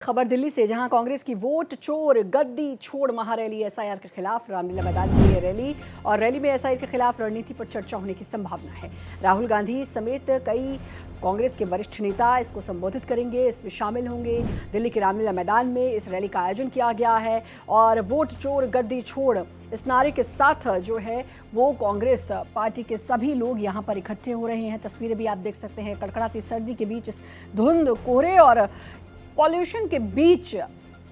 खबर दिल्ली से, जहां कांग्रेस की वोट चोर गद्दी छोड़ महारैली एसआईआर के खिलाफ रामलीला मैदान में ये रैली और रैली में एसआईआर के खिलाफ रणनीति पर चर्चा होने की संभावना है। राहुल गांधी समेत कई कांग्रेस के वरिष्ठ नेता इसको संबोधित करेंगे, इसमें शामिल होंगे। दिल्ली के रामलीला मैदान में इस रैली का आयोजन किया गया है और वोट चोर गद्दी छोड़ इस नारे के साथ जो है वो कांग्रेस पार्टी के सभी लोग यहाँ पर इकट्ठे हो रहे हैं। तस्वीरें भी आप देख सकते हैं। कड़कड़ाती सर्दी के बीच, इस धुंध कोहरे और पॉल्यूशन के बीच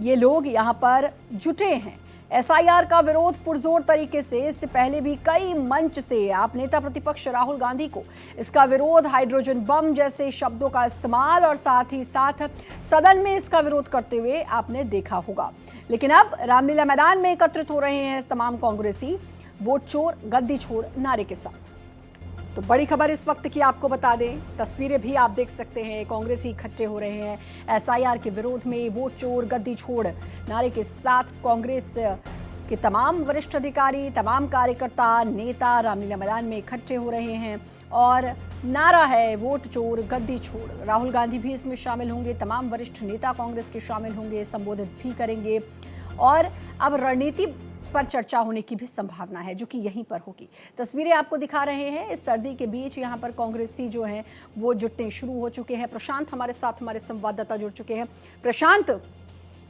ये लोग यहाँ पर जुटे हैं। एसआईआर का विरोध पुरजोर तरीके से, इससे पहले भी कई मंच से आप नेता प्रतिपक्ष राहुल गांधी को इसका विरोध, हाइड्रोजन बम जैसे शब्दों का इस्तेमाल और साथ ही साथ सदन में इसका विरोध करते हुए आपने देखा होगा। लेकिन अब रामलीला मैदान में एकत्रित हो रहे हैं तमाम कांग्रेसी वोट चोर गद्दी छोड़ नारे के साथ। तो बड़ी खबर इस वक्त की आपको बता दें, तस्वीरें भी आप देख सकते हैं। कांग्रेसी इकट्ठे हो रहे हैं एसआईआर के विरोध में, वोट चोर गद्दी छोड़ नारे के साथ कांग्रेस के तमाम वरिष्ठ अधिकारी, तमाम कार्यकर्ता, नेता रामलीला मैदान में इकट्ठे हो रहे हैं और नारा है वोट चोर गद्दी छोड़। राहुल गांधी भी इसमें शामिल होंगे, तमाम वरिष्ठ नेता कांग्रेस के शामिल होंगे, संबोधित भी करेंगे और अब रणनीति पर चर्चा होने की भी संभावना है, जो कि यहीं पर होगी। तस्वीरें आपको दिखा रहे हैं। इस सर्दी के बीच यहाँ पर कांग्रेसी जो हैं वो जुटने शुरू हो चुके हैं। प्रशांत हमारे साथ, हमारे संवाददाता जुड़ चुके हैं। प्रशांत,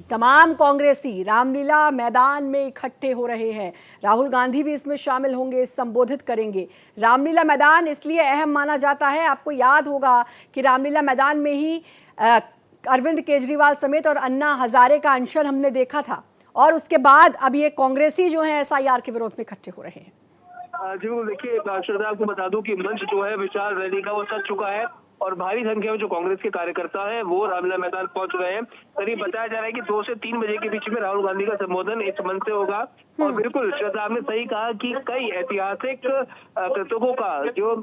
तमाम कांग्रेसी रामलीला मैदान में इकट्ठे हो रहे हैं, राहुल गांधी भी इसमें शामिल होंगे, संबोधित करेंगे। रामलीला मैदान इसलिए अहम माना जाता है, आपको याद होगा कि रामलीला मैदान में ही अरविंद केजरीवाल समेत और अन्ना हजारे का अनशन हमने देखा था और उसके बाद अब ये कांग्रेसी जो है एसआईआर के विरोध में इकट्ठे हो रहे हैं। जी बिल्कुल, देखिए श्रद्धा, आपको बता दूं कि मंच जो है विशाल रैली का वो सज चुका है और भारी संख्या में जो कांग्रेस के कार्यकर्ता हैं वो रामलीला मैदान पहुंच रहे हैं। करीब बताया जा रहा है कि 2 से 3 बजे के बीच में राहुल गांधी का संबोधन इस मंच से होगा। और बिल्कुल श्रद्धा, आपने सही कहा कि कई ऐतिहासिक कृतकों का जो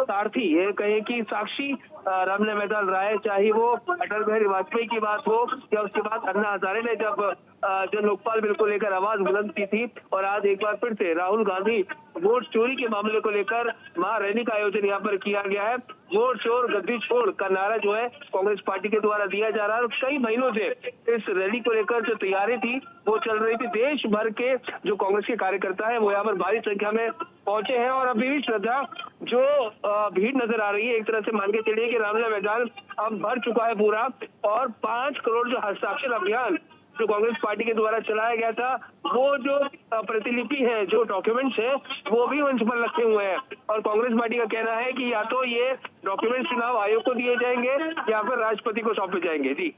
सारथी है, कहे कि साक्षी रामलीला मैदान रहा है, चाहे वो अटल बिहारी वाजपेयी की बात हो या उसके बाद अन्ना हजारे ने जब लोकपाल बिल को लेकर आवाज बुलंद की थी। और आज एक बार फिर से राहुल गांधी वोट चोरी के मामले को लेकर महारैली का आयोजन यहाँ पर किया गया है। वोट चोर गद्दी छोड़ का नारा जो है कांग्रेस पार्टी के द्वारा दिया जा रहा है। कई महीनों से इस रैली को लेकर जो तैयारी थी वो चल रही थी। देश भर के जो कांग्रेस के कार्यकर्ता है वो यहाँ पर भारी संख्या में पहुंचे हैं और अभी भी श्रद्धा जो भीड़ नजर आ रही है, एक तरह से मान के चलिए कि रामलीला मैदान अब भर चुका है पूरा। और 5 करोड़ जो हस्ताक्षर अभियान जो कांग्रेस पार्टी के द्वारा चलाया गया था, वो जो प्रतिलिपि है, जो डॉक्यूमेंट्स है, वो भी मंच पर रखे हुए हैं। और कांग्रेस पार्टी का कहना है कि या तो ये डॉक्यूमेंट चुनाव आयोग को दिए जाएंगे या फिर राष्ट्रपति को सौंपे जाएंगे। जी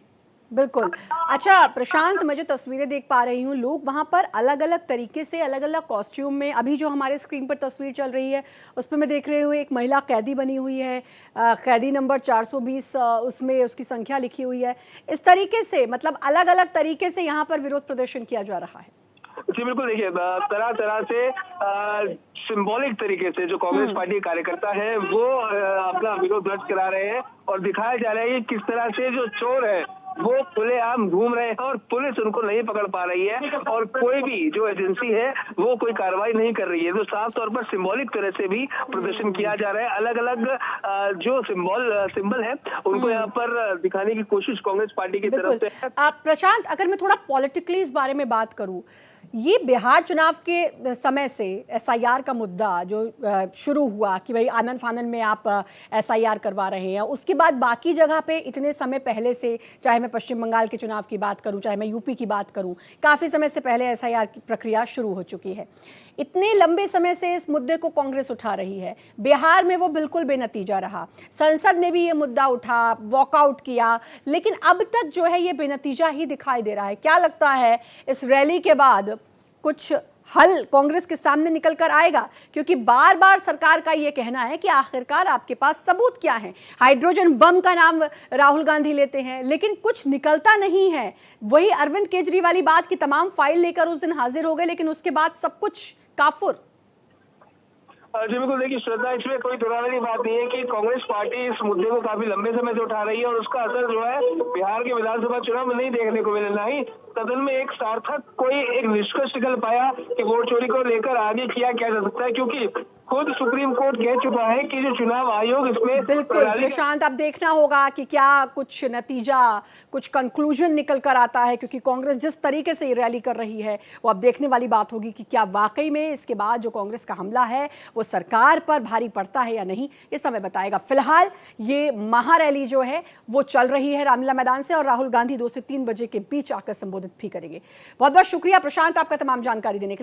बिल्कुल। अच्छा प्रशांत, मैं जो तस्वीरें देख पा रही हूँ, लोग वहाँ पर अलग अलग तरीके से, अलग अलग कॉस्ट्यूम में, अभी जो हमारे स्क्रीन पर तस्वीर चल रही है उसमें मैं देख रही हूँ एक महिला कैदी बनी हुई है, कैदी नंबर 420 उसमें उसकी संख्या लिखी हुई है। इस तरीके से मतलब अलग अलग तरीके से यहाँ पर विरोध प्रदर्शन किया जा रहा है। जी बिल्कुल, देखिए तरह तरह से सिंबॉलिक तरीके से जो कांग्रेस पार्टी के कार्यकर्ता है वो अपना विरोध दर्ज करा रहे हैं और दिखाया जा रहा है कि किस तरह से जो चोर है वो खुलेआम घूम रहे हैं और पुलिस उनको नहीं पकड़ पा रही है और कोई भी जो एजेंसी है वो कोई कार्रवाई नहीं कर रही है। तो साफ तौर पर सिंबॉलिक तरह से भी प्रदर्शन किया जा रहा है। अलग अलग जो सिंबल है उनको यहाँ पर दिखाने की कोशिश कांग्रेस पार्टी की तरफ से है। प्रशांत, अगर मैं थोड़ा पॉलिटिकली इस बारे में बात करूं, ये बिहार चुनाव के समय से एसआईआर का मुद्दा जो शुरू हुआ कि भाई आनन फानन में आप एसआईआर करवा रहे हैं, उसके बाद बाकी जगह पे इतने समय पहले से, चाहे मैं पश्चिम बंगाल के चुनाव की बात करूं, चाहे मैं यूपी की बात करूं, काफ़ी समय से पहले एसआईआर की प्रक्रिया शुरू हो चुकी है। इतने लंबे समय से इस मुद्दे को कांग्रेस उठा रही है, बिहार में वो बिल्कुल बेनतीजा रहा, संसद में भी ये मुद्दा उठा, वॉकआउट किया, लेकिन अब तक जो है ये बेनतीजा ही दिखाई दे रहा है। क्या लगता है इस रैली के बाद कुछ हल कांग्रेस के सामने निकल कर आएगा? क्योंकि बार बार सरकार का ये कहना है कि आखिरकार आपके पास सबूत क्या है। हाइड्रोजन बम का नाम राहुल गांधी लेते हैं लेकिन कुछ निकलता नहीं है। वही अरविंद केजरीवाल वाली बात की तमाम फाइल लेकर उस दिन हाजिर हो गए, लेकिन उसके बाद सब कुछ काफुर। जी बिल्कुल, देखिए श्रद्धा, इसमें कोई दोहराने की बात नहीं है कि कांग्रेस पार्टी इस मुद्दे को काफी लंबे समय से उठा रही है और उसका असर जो है बिहार के विधानसभा चुनाव में नहीं देखने को मिले। ना ही सदन में एक सार्थक कोई एक निष्कर्ष निकल पाया कि वोट चोरी को लेकर आगे किया जा सकता है, क्योंकि खुद सुप्रीम कोर्ट कह चुका है कि जो चुनाव आयोग इसमें बिल्कुल प्रशांत, अब देखना होगा कि क्या कुछ नतीजा, कुछ कंक्लूजन निकल कर आता है, क्योंकि कांग्रेस जिस तरीके से ये रैली कर रही है वो अब देखने वाली बात होगी कि क्या वाकई में इसके बाद जो कांग्रेस का हमला है वो सरकार पर भारी पड़ता है या नहीं, ये समय बताएगा। फिलहाल ये महारैली जो है वो चल रही है रामलीला मैदान से और राहुल गांधी 2 से 3 बजे के बीच आकर संबोधित भी करेंगे। बहुत बहुत शुक्रिया प्रशांत आपका तमाम जानकारी देने के लिए।